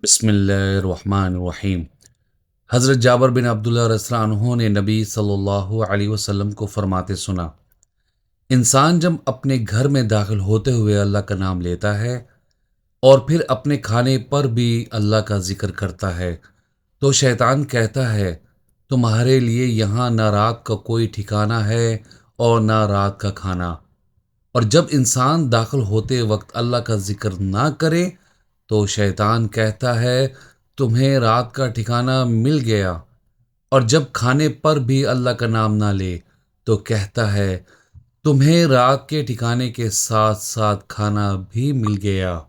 بسم اللہ الرحمن الرحیم۔ حضرت جابر بن عبداللہ رضی اللہ عنہ نے نبی صلی اللہ علیہ وسلم کو فرماتے سنا، انسان جب اپنے گھر میں داخل ہوتے ہوئے اللہ کا نام لیتا ہے اور پھر اپنے کھانے پر بھی اللہ کا ذکر کرتا ہے تو شیطان کہتا ہے تمہارے لیے یہاں نہ رات کا کوئی ٹھکانہ ہے اور نہ رات کا کھانا۔ اور جب انسان داخل ہوتے وقت اللہ کا ذکر نہ کرے تو شیطان کہتا ہے تمہیں رات کا ٹھکانہ مل گیا، اور جب کھانے پر بھی اللہ کا نام نہ لے تو کہتا ہے تمہیں رات کے ٹھکانے کے ساتھ ساتھ کھانا بھی مل گیا۔